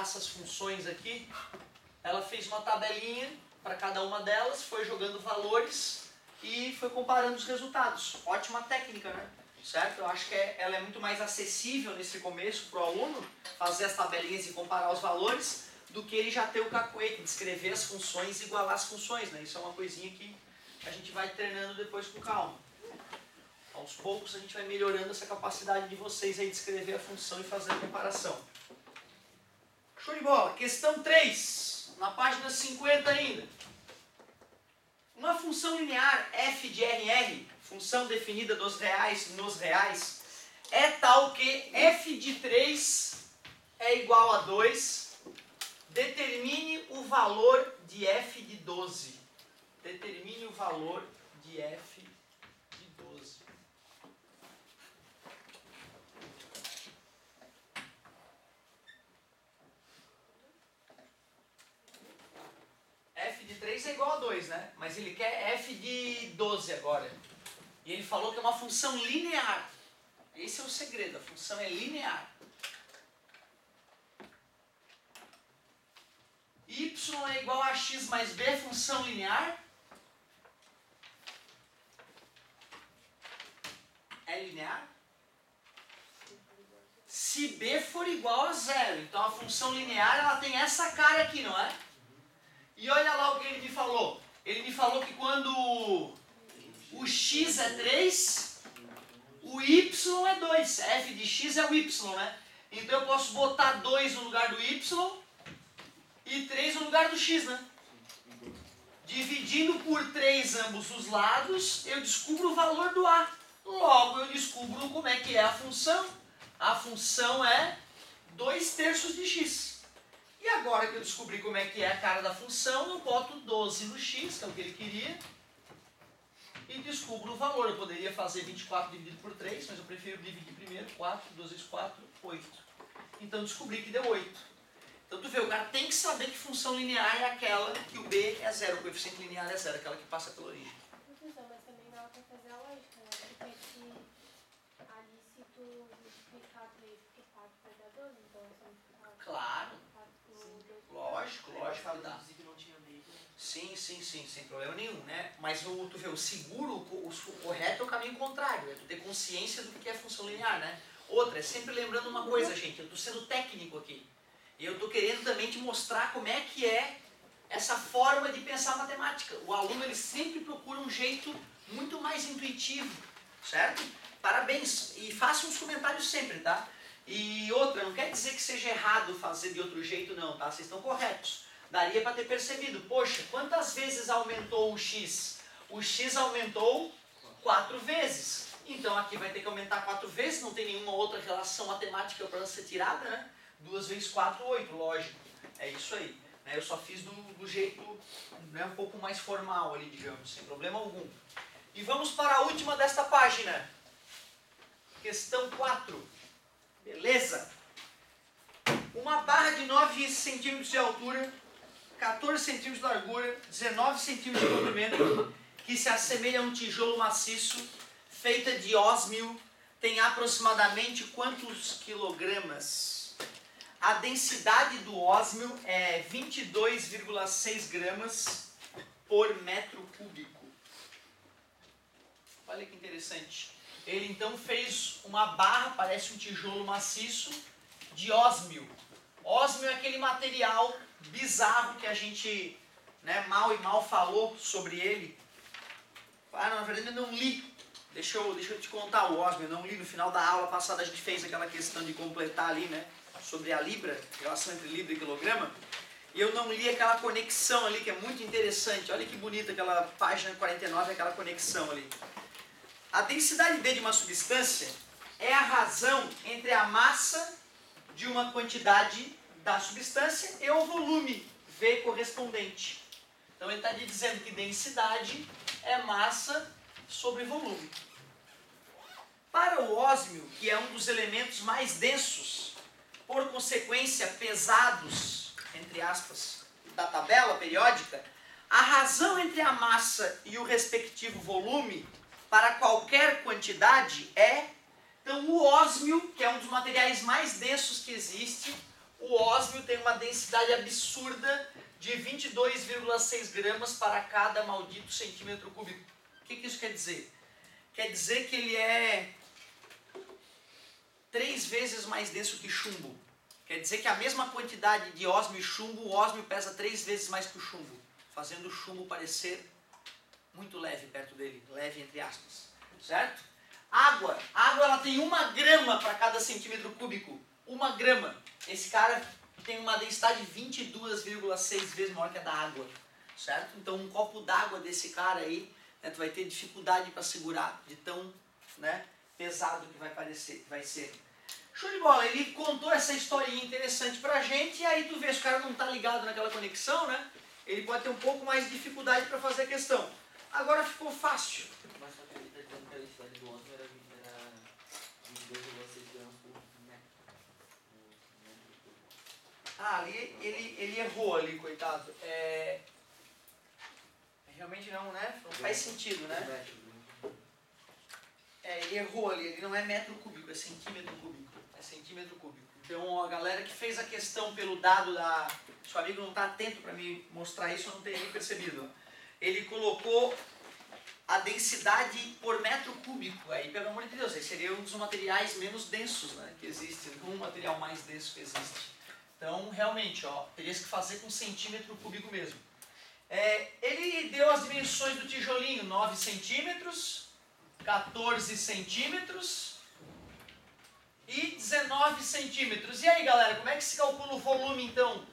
essas funções aqui, ela fez uma tabelinha para cada uma delas, foi jogando valores e foi comparando os resultados. Ótima técnica, né? Certo? Eu acho que ela é muito mais acessível nesse começo para o aluno fazer as tabelinhas e comparar os valores do que ele já ter o cacuete, descrever as funções e igualar as funções, né? Isso é uma coisinha que a gente vai treinando depois com calma. Aos poucos a gente vai melhorando essa capacidade de vocês aí de escrever a função e fazer a comparação. Show de bola! Questão 3, na página 50 ainda. Uma função linear f de RR, função definida nos reais, é tal que f de 3 é igual a 2, determine o valor de f de 12. Determine o valor de f de 12. F de 3 é igual a 2, né? Mas ele quer f de 12 agora. E ele falou que é uma função linear. Esse é o segredo, a função é linear. Y é igual a x mais b, função linear. É linear? Se b for igual a 0. Então a função linear ela tem essa cara aqui, não é? E olha lá o que ele me falou. Ele me falou que quando o x é 3, o y é 2. F de x é o y, né? Então eu posso botar 2 no lugar do y e 3 no lugar do x, né? Dividindo por 3 ambos os lados, eu descubro o valor do a. Logo, eu descubro como é que é a função. A função é 2/3 de x. E agora que eu descobri como é que é a cara da função, eu boto 12 no x, que é o que ele queria, e descubro o valor. Eu poderia fazer 24 dividido por 3, mas eu prefiro dividir primeiro. 4, 2 vezes 4, 8. Então descobri que deu 8. Então tu vê, o cara tem que saber que função linear é aquela que o b é 0, o coeficiente linear é 0, aquela que passa pela origem. Professor, mas também dá pra fazer a lógica, né? Porque se ali se tu multiplicar 3 por 4 vai dar 12, então é só multiplicar 4 Claro. por 2. Lógico que dá. Sim, sem problema nenhum, né? Mas tu vê, o seguro, o correto é o caminho contrário, é tu ter consciência do que é função linear, né? Outra, é sempre lembrando uma coisa, gente, eu tô sendo técnico aqui. E eu estou querendo também te mostrar como é que é essa forma de pensar matemática. O aluno ele sempre procura um jeito muito mais intuitivo, certo? Parabéns! E faça uns comentários sempre, tá? E outra, não quer dizer que seja errado fazer de outro jeito não, tá? Vocês estão corretos. Daria para ter percebido, poxa, quantas vezes aumentou o x? O x aumentou 4 vezes. Então aqui vai ter que aumentar 4 vezes, não tem nenhuma outra relação matemática para ser tirada, né? 2 vezes 4, 8, lógico. É isso aí. Eu só fiz do jeito um pouco mais formal ali, digamos, sem problema algum. E vamos para a última desta página. Questão 4. Beleza? Uma barra de 9 centímetros de altura, 14 centímetros de largura, 19 centímetros de comprimento, que se assemelha a um tijolo maciço, feita de ósmio, tem aproximadamente quantos quilogramas? A densidade do ósmio é 22,6 gramas por metro cúbico. Olha que interessante. Ele então fez uma barra, parece um tijolo maciço, de ósmio. Ósmio é aquele material bizarro que a gente mal e mal falou sobre ele. Ah, na verdade eu não li. Deixa eu te contar o ósmio, eu não li. No final da aula passada a gente fez aquela questão de completar ali, né? Sobre a libra, relação entre libra e quilograma, e eu não li aquela conexão ali, que é muito interessante. Olha que bonita aquela página 49, aquela conexão ali. A densidade D de uma substância é a razão entre a massa de uma quantidade da substância e o volume V correspondente. Então ele está dizendo que densidade é massa sobre volume. Para o ósmio, que é um dos elementos mais densos, por consequência pesados, entre aspas, da tabela periódica, a razão entre a massa e o respectivo volume para qualquer quantidade é, então, o ósmio, que é um dos materiais mais densos que existe, o ósmio tem uma densidade absurda de 22,6 gramas para cada maldito centímetro cúbico. O que isso quer dizer? Quer dizer que ele é 3 vezes mais denso que chumbo. Quer dizer que a mesma quantidade de ósmio e chumbo, o ósmio pesa 3 vezes mais que o chumbo, fazendo o chumbo parecer muito leve perto dele, leve entre aspas, certo? Água ela tem 1 grama para cada centímetro cúbico, 1 grama. Esse cara tem uma densidade 22,6 vezes maior que a da água, certo? Então um copo d'água desse cara aí, né, tu vai ter dificuldade para segurar de tão, né, pesado que vai ser. Show de bola, ele contou essa historinha interessante pra gente, e aí tu vê, se o cara não tá ligado naquela conexão, né, ele pode ter um pouco mais de dificuldade para fazer a questão. Agora ficou fácil. Mas só que ele tá dizendo que a densidade do ósmio era 22,6 gramas por metro. Ali ele errou ali, coitado. Realmente não, né? Não faz sentido, né? Ele errou ali, ele não é metro cúbico, é centímetro cúbico. É centímetro cúbico. Então a galera que fez a questão pelo dado da... Seu amigo não está atento para me mostrar isso, eu não tenho nem percebido. Ele colocou a densidade por metro cúbico. Aí, pelo amor de Deus, aí seria um dos materiais menos densos, né, que existe, não um material mais denso que existe. Então, realmente, ó, teria que fazer com centímetro cúbico mesmo. Ele deu as dimensões do tijolinho, 9 centímetros, 14 centímetros e 19 centímetros. E aí, galera, como é que se calcula o volume, então?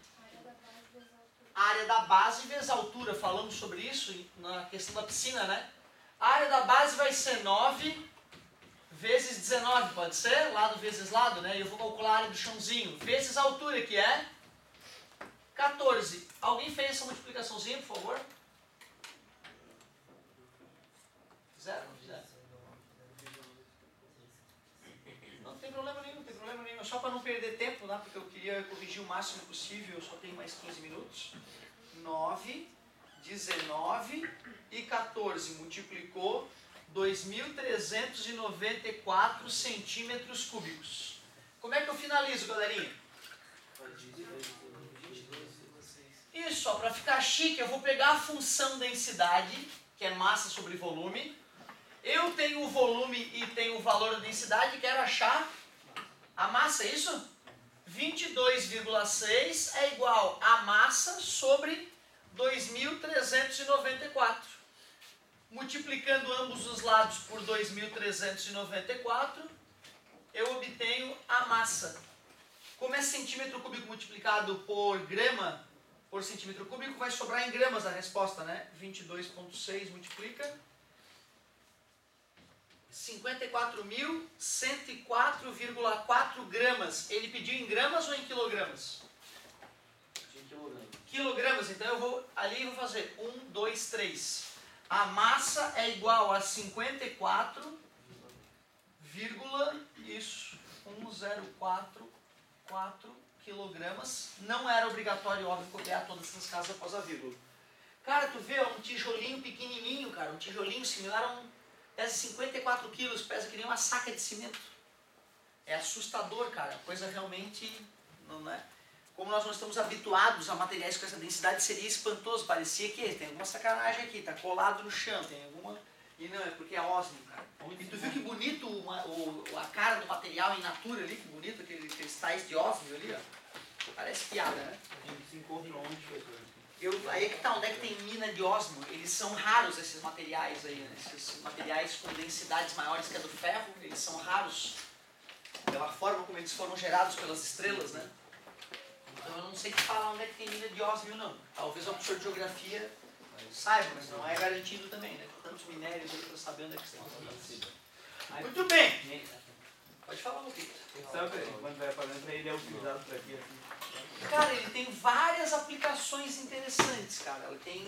A área da base vezes a altura, falamos sobre isso na questão da piscina, né? A área da base vai ser 9 vezes 19, pode ser? Lado vezes lado, né? E eu vou calcular a área do chãozinho. Vezes a altura, que é 14. Alguém fez essa multiplicaçãozinha, por favor? Fizeram? Não fizeram? Não tem problema nenhum, não tem problema nenhum. Só para não perder tempo, né? Porque eu queria corrigir o máximo possível, eu só tenho mais 15 minutos. 9, 19 e 14 multiplicou 2.394 centímetros cúbicos. Como é que eu finalizo, galerinha? Isso, para ficar chique, eu vou pegar a função densidade, que é massa sobre volume. Eu tenho o volume e tenho o valor da densidade, quero achar a massa, é isso? 22,6 é igual a massa sobre 2.394. Multiplicando ambos os lados por 2.394, eu obtenho a massa. Como é centímetro cúbico multiplicado por grama por centímetro cúbico, vai sobrar em gramas a resposta, né? 22,6 multiplica 54.104,4 gramas. Ele pediu em gramas ou em quilogramas? Quilogramas, então eu vou ali vou fazer 1, 2, 3. A massa é igual a 54,1044 quilogramas. Não era obrigatório, óbvio, copiar todas essas casas após a vírgula. Cara, tu vê, um tijolinho pequenininho, cara, um tijolinho similar a pesa 54 quilos, pesa que nem uma saca de cimento. É assustador, cara, coisa realmente não é... Como nós não estamos habituados a materiais com essa densidade, seria espantoso. Parecia que tem alguma sacanagem aqui, tá colado no chão, tem alguma... E não, é porque é ósmio, cara. E tu viu que bonito a cara do material in natura ali, que bonito, aqueles cristais de ósmio ali, ó. Parece piada, né? A gente se encontra onde, professor? Aí é que tá, onde é que tem mina de ósmio? Eles são raros, esses materiais aí, né? Esses materiais com densidades maiores que a do ferro, eles são raros. Pela forma como eles foram gerados pelas estrelas, né? Então eu não sei te falar onde é que tem mina de ósmio, não. Talvez o professor de geografia saiba, mas não é garantido também, né? Tem tantos minérios aí para saber onde é que estão. Muito bem! Pode falar um pouquinho. Sabe, quando vai fazendo, ele é utilizado para aqui, assim. Cara, ele tem várias aplicações interessantes, cara. Ele tem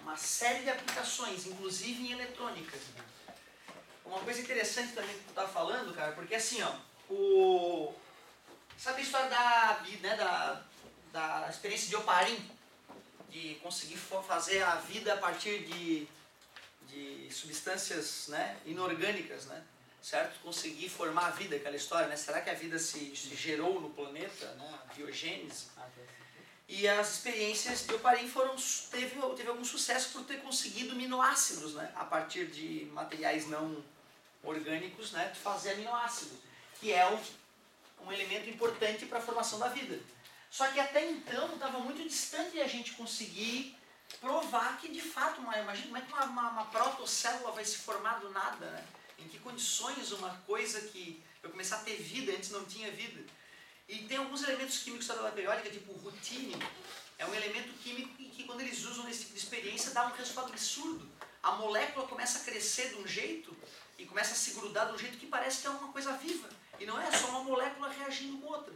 uma série de aplicações, inclusive em eletrônica. Uma coisa interessante também que tu tá falando, cara, porque assim, ó, sabe a história da experiência de Oparin? De conseguir fazer a vida a partir de substâncias, né, inorgânicas, né? certo? Conseguir formar a vida, aquela história, né? Será que a vida se gerou no planeta, né? A biogênese. E as experiências de Oparin teve algum sucesso por ter conseguido aminoácidos, né? A partir de materiais não orgânicos, né? Fazer aminoácido, que é um elemento importante para a formação da vida. Só que até então estava muito distante de a gente conseguir provar que de fato, imagina como é que uma protocélula vai se formar do nada, né? Em que condições uma coisa que vai começar a ter vida, antes não tinha vida. E tem alguns elementos químicos da tabela periódica, tipo o rutínio, é um elemento químico que quando eles usam nesse tipo de experiência dá um resultado absurdo. A molécula começa a crescer de um jeito e começa a se grudar de um jeito que parece que é uma coisa viva. E não é só uma molécula reagindo com outra.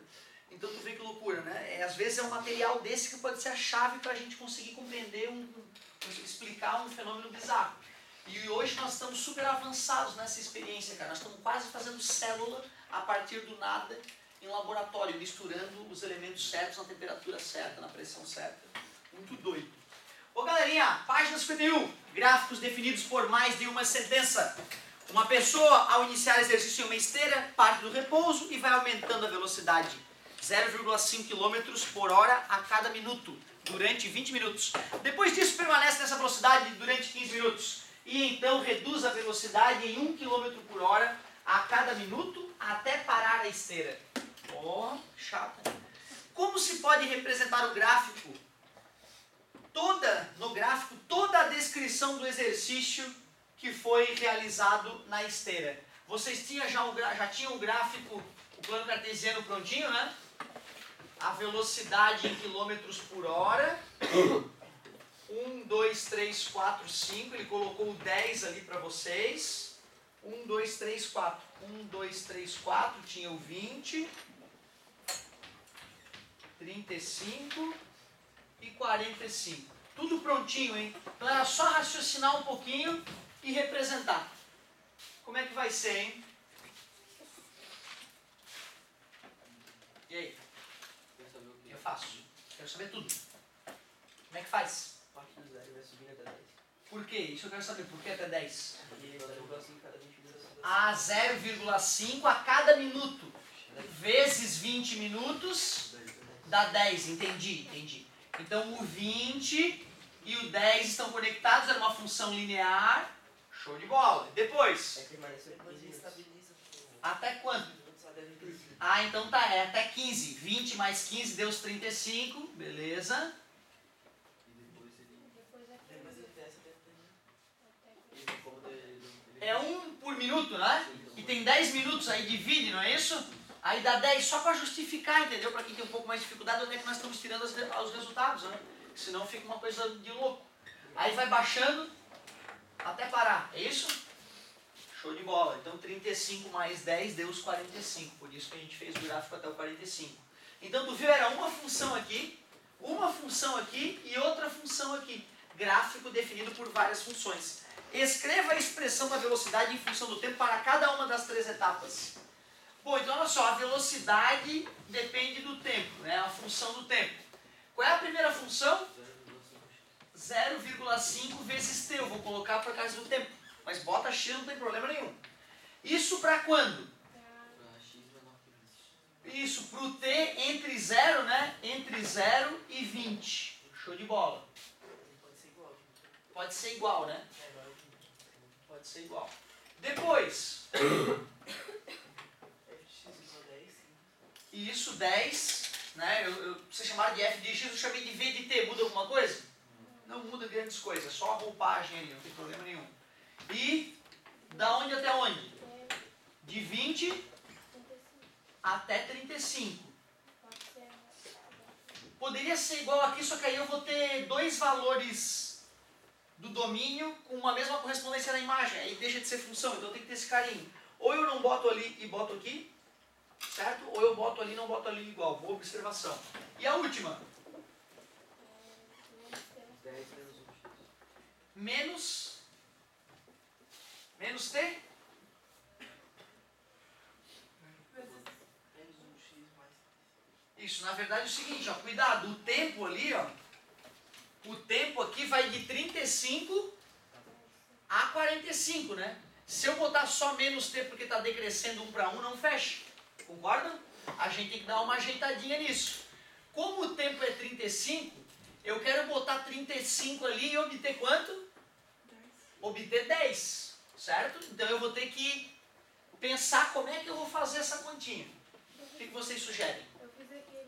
Então tu vê que loucura, né? Às vezes é um material desse que pode ser a chave para a gente conseguir compreender, explicar um fenômeno bizarro. E hoje nós estamos super avançados nessa experiência, cara. Nós estamos quase fazendo célula a partir do nada em laboratório, misturando os elementos certos na temperatura certa, na pressão certa. Muito doido. Ô galerinha, página 51. Gráficos definidos por mais de uma sentença. Uma pessoa, ao iniciar exercício em uma esteira, parte do repouso e vai aumentando a velocidade. 0,5 km por hora a cada minuto, durante 20 minutos. Depois disso, permanece nessa velocidade durante 15 minutos. E então reduz a velocidade em 1 km por hora a cada minuto até parar a esteira. Ó, chata. Como se pode representar o gráfico? No gráfico, toda a descrição do exercício que foi realizado na esteira. Vocês já tinham o gráfico, o plano cartesiano prontinho, né? A velocidade em quilômetros por hora. 1, 2, 3, 4, 5. Ele colocou o 10 ali para vocês. 1, 2, 3, 4. 1, 2, 3, 4. Tinha o 20. 35 e 45. Tudo prontinho, hein? Então era só raciocinar um pouquinho e representar. Como é que vai ser, hein? E aí? Eu faço. Quero saber tudo. Como é que faz? Parte do zero vai subindo até 10. Por quê? Isso eu quero saber. Por que até 10? Porque 0,5 cada 20 minutos. A 0,5 a cada minuto. Vezes 20 minutos dá 10. Entendi. Então o 20 e o 10 estão conectados. Era uma função linear. Show de bola. Depois. É que permanece 15 estabiliza. Até quanto? Ah, então tá. É até 15. 20 mais 15 deu os 35. Beleza. É 1 por minuto, né? E tem 10 minutos, aí divide, não é isso? Aí dá 10 só para justificar, entendeu? Para quem tem um pouco mais de dificuldade, onde é que nós estamos tirando os resultados, né? Senão fica uma coisa de louco. Aí vai baixando até parar, é isso? Show de bola. Então 35 mais 10 deu os 45, por isso que a gente fez o gráfico até o 45. Então tu viu, era uma função aqui e outra função aqui. Gráfico definido por várias funções. Escreva a expressão da velocidade em função do tempo para cada uma das 3 etapas. Bom, então olha só, a velocidade depende do tempo, né? A função do tempo. Qual é a primeira função? 0,5 vezes t. Eu vou colocar por causa do tempo. Mas bota x, não tem problema nenhum. Isso para quando? Isso, para o t entre 0, né? Entre 0 e 20. Show de bola. Pode ser igual, né? Pode ser igual. Depois. Isso, 10. Né? Vocês chamaram de f de x, eu chamei de v de t. Muda alguma coisa? Não muda grandes coisas. Só a roupagem ali, não tem problema nenhum. E da onde até onde? De 20 até 35. Poderia ser igual aqui, só que aí eu vou ter 2 valores do domínio com uma mesma correspondência na imagem. Aí deixa de ser função, então tem que ter esse carinho. Ou eu não boto ali e boto aqui, certo? Ou eu boto ali e não boto ali igual. Boa observação. E a última? Menos t? Isso, na verdade é o seguinte, ó, cuidado, o tempo ali, ó, o tempo aqui vai de 35 a 45, né? Se eu botar só menos t porque está decrescendo 1 para 1, não fecha. Concordam? A gente tem que dar uma ajeitadinha nisso. Como o tempo é 35, eu quero botar 35 ali e obter quanto? 10. Obter 10, certo? Então eu vou ter que pensar como é que eu vou fazer essa continha. O que vocês sugerem? Eu fiz aquelas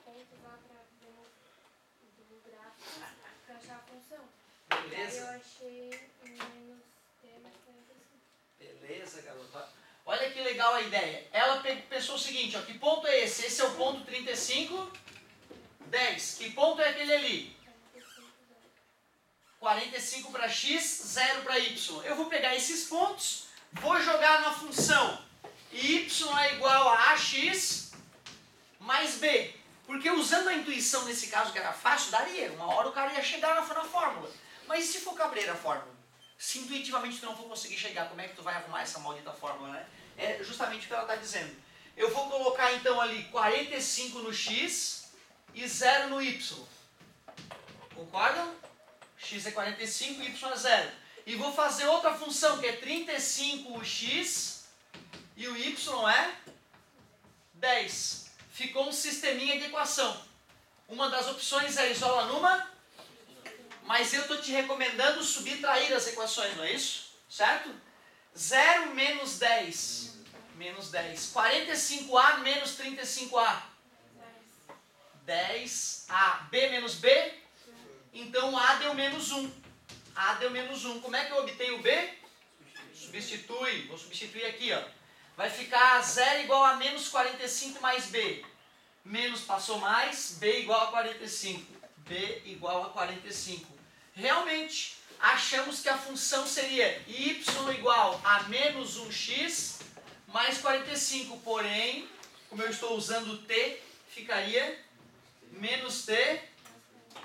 contas lá para ver no gráfico para achar a função. Beleza? Aí eu achei menos t mais 45. Beleza, garota. Olha que legal a ideia. Ela pensou o seguinte, ó, que ponto é esse? Esse é o ponto 35, 10. Que ponto é aquele ali? 45 para x, 0 para y. Eu vou pegar esses pontos, vou jogar na função y é igual a ax mais b. Porque usando a intuição nesse caso que era fácil, daria. Uma hora o cara ia chegar na fórmula. Mas e se for cabreira a fórmula? Se intuitivamente tu não for conseguir chegar, como é que tu vai arrumar essa maldita fórmula, né? É justamente o que ela está dizendo. Eu vou colocar então ali 45 no x e 0 no y. Concordam? X é 45 e y é 0. E vou fazer outra função que é 35 o x e o y é 10. Ficou um sisteminha de equação. Uma das opções é isola numa, mas eu estou te recomendando subtrair as equações, não é isso? Certo? 0 menos 10. Menos 10. 45a menos 35a. 10a. B menos b. Então a deu menos 1. A deu menos 1. Como é que eu obtenho o b? Substitui. Vou substituir aqui, ó. Vai ficar 0 igual a menos 45 mais b. Menos passou mais, b igual a 45. B igual a 45. Realmente, achamos que a função seria y igual a menos 1x mais 45. Porém, como eu estou usando t, ficaria menos t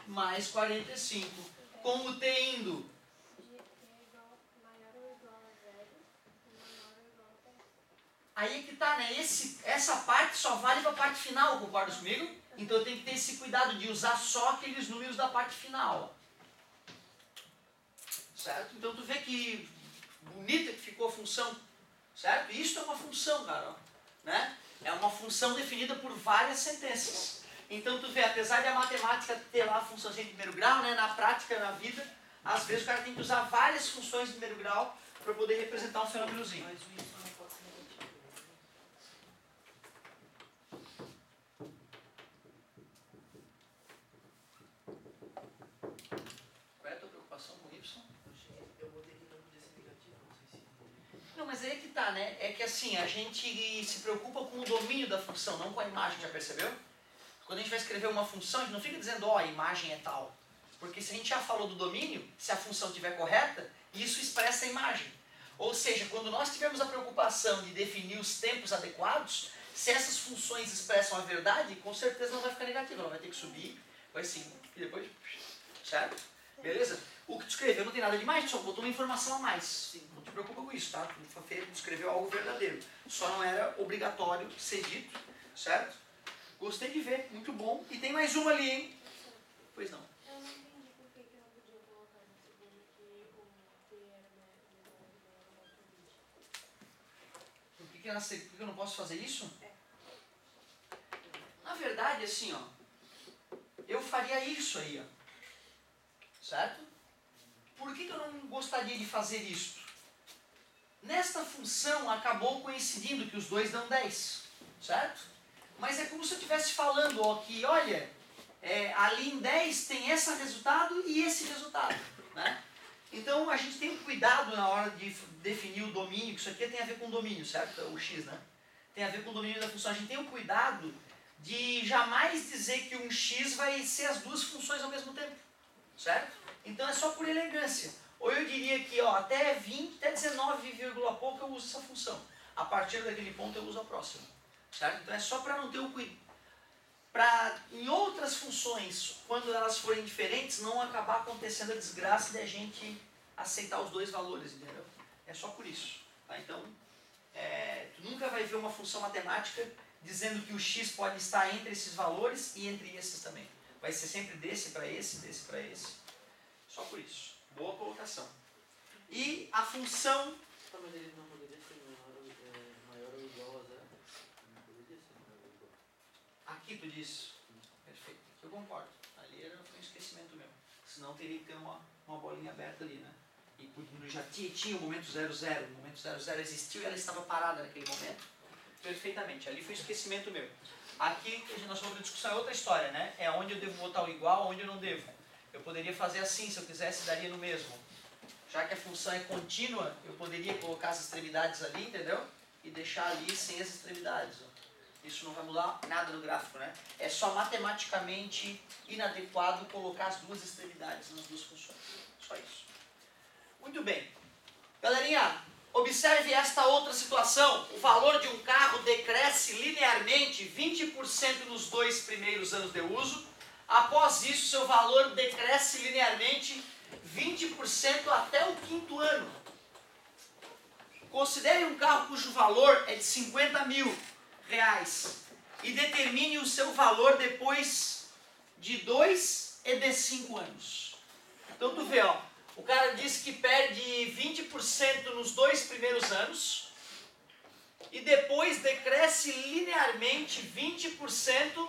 mais 45. Com o t indo aí é que tá, né? Essa parte só vale para a parte final, concorda comigo? Então eu tenho que ter esse cuidado de usar só aqueles números da parte final. Certo? Então tu vê que bonita que ficou a função. Certo? Isso é uma função, cara. Né? É uma função definida por várias sentenças. Então tu vê, apesar de a matemática ter lá a função de primeiro grau, né? Na prática, na vida, às vezes o cara tem que usar várias funções de primeiro grau para poder representar um fenômenozinho. Mas o isso não pode ser negativo. Qual é a tua preocupação com y? Eu botei que não podia ser negativo, não sei se... Não, mas aí é que tá, né? É que assim, a gente se preocupa com o domínio da função, não com a imagem, já percebeu? Quando a gente vai escrever uma função, a gente não fica dizendo, ó, a imagem é tal. Porque se a gente já falou do domínio, se a função estiver correta, isso expressa a imagem. Ou seja, quando nós tivermos a preocupação de definir os tempos adequados, se essas funções expressam a verdade, com certeza não vai ficar negativa, ela vai ter que subir, vai seguir, e depois, certo? Beleza? O que tu escreveu não tem nada demais, tu só botou uma informação a mais. Sim, não te preocupa com isso, tá? Tu escreveu algo verdadeiro. Só não era obrigatório ser dito, certo? Gostei de ver, muito bom. E tem mais uma ali, hein? Pois não. Eu não entendi por que eu não podia colocar no segundo que o t era menor Por que eu não posso fazer isso? Na verdade, assim, ó, eu faria isso aí, ó. Certo? Por que eu não gostaria de fazer isso? Nesta função acabou coincidindo que os dois dão 10, certo? Mas é como se eu estivesse falando, ó, que olha, ali em 10 tem esse resultado e esse resultado, né? Então a gente tem um cuidado na hora de definir o domínio, que isso aqui tem a ver com o domínio, certo? O x, né? Tem a ver com o domínio da função. A gente tem um cuidado de jamais dizer que um x vai ser as duas funções ao mesmo tempo, certo? Então é só por elegância. Ou eu diria que ó, até 20, até 19, pouco eu uso essa função. A partir daquele ponto eu uso a próxima. Certo? Então é só para não ter o cuidado. Para em outras funções, quando elas forem diferentes, não acabar acontecendo a desgraça de a gente aceitar os dois valores, entendeu? É só por isso. Tá? Então, tu nunca vai ver uma função matemática dizendo que o x pode estar entre esses valores e entre esses também. Vai ser sempre desse para esse, desse para esse. Só por isso. Boa colocação. E função... Tá, mas ele não poderia ser maior ou igual a zero? Não poderia ser maior ou igual. Aqui tu diz. Perfeito. Aqui eu concordo. Ali foi um esquecimento meu. Senão teria que ter uma bolinha aberta ali, né? E já tinha o momento 00. O momento 00 existiu e ela estava parada naquele momento. Perfeitamente. Ali foi um esquecimento meu. Aqui, nós vamos ter discussão, é outra história, né? É onde eu devo botar o igual, onde eu não devo. Eu poderia fazer assim, se eu quisesse, daria no mesmo. Já que a função é contínua, eu poderia colocar as extremidades ali, entendeu? E deixar ali sem as extremidades. Isso não vai mudar nada no gráfico, né? É só matematicamente inadequado colocar as duas extremidades nas duas funções. Só isso. Muito bem. Galerinha, observe esta outra situação. O valor de um carro decresce linearmente 20% nos 2 primeiros anos de uso. Após isso, seu valor decresce linearmente 20% até o 5º ano. Considere um carro cujo valor é de 50 mil reais e determine o seu valor depois de 2 e de 5 anos. Então tu vê, ó, o cara disse que perde 20% nos 2 primeiros anos e depois decresce linearmente 20%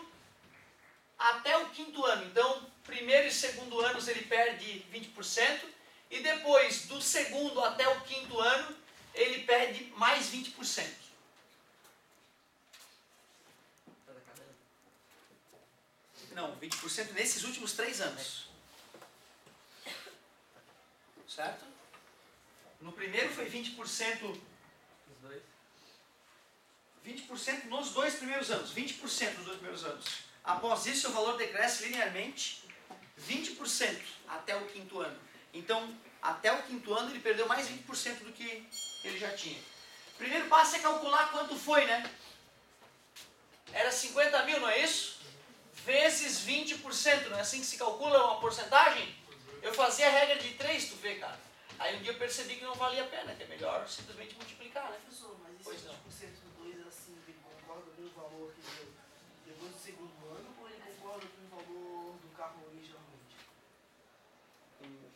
até o 5º ano. Então, primeiro e segundo anos ele perde 20% e depois do segundo até o 5º ano ele perde mais 20%. Não, 20% nesses últimos 3 anos. Certo? No primeiro foi 20%. Os dois? 20% nos 2 primeiros anos. 20% nos 2 primeiros anos. Após isso, o valor decresce linearmente 20% até o 5º ano. Então, até o 5º ano, ele perdeu mais 20% do que ele já tinha. Primeiro passo é calcular quanto foi, né? Era 50 mil, não é isso? Vezes 20%, não é assim que se calcula uma porcentagem? Eu fazia a regra de 3, tu vê, cara. Aí um dia eu percebi que não valia a pena, que é melhor simplesmente multiplicar, né? Professor, mas esse Pois não. 20% do 2 é assim, ele concorda com o valor que deu depois do segundo ano ou ele concorda com o valor do carro originalmente?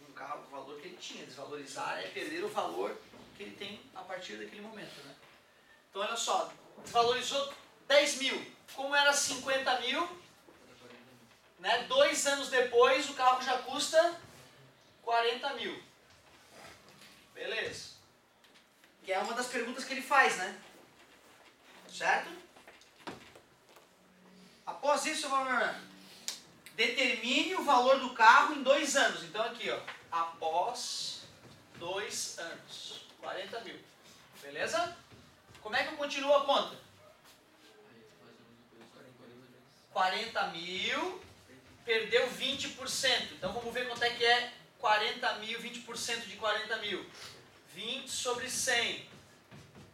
Um carro, o valor que ele tinha. Desvalorizar é perder o valor que ele tem a partir daquele momento, né? Então, olha só. Desvalorizou 10 mil. Como era 50 mil, né? 2 anos depois, o carro já custa 40 mil. Beleza. Que é uma das perguntas que ele faz, né? Certo? Após isso, determine o valor do carro em 2 anos. Então aqui, ó, após 2 anos, 40 mil. Beleza? Como é que eu continuo a conta? 40 mil, perdeu 20%. Então vamos ver quanto é que é 40 mil, 20% de 40 mil. 20 sobre 100.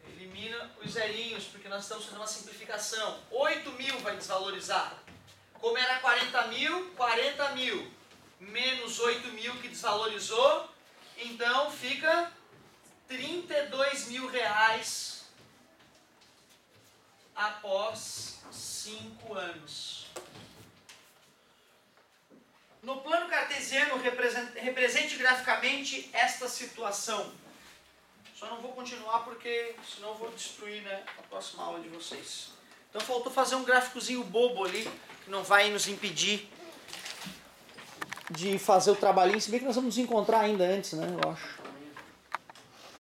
Elimina os zerinhos, porque nós estamos fazendo uma simplificação. 8 mil vai desvalorizar. Como era 40 mil menos 8 mil que desvalorizou, então fica 32 mil reais após 5 anos. No plano cartesiano, represente graficamente esta situação. Só não vou continuar porque senão eu vou destruir, né, a próxima aula de vocês. Então faltou fazer um gráficozinho bobo ali, que não vai nos impedir de fazer o trabalhinho, se bem que nós vamos nos encontrar ainda antes, né, eu acho.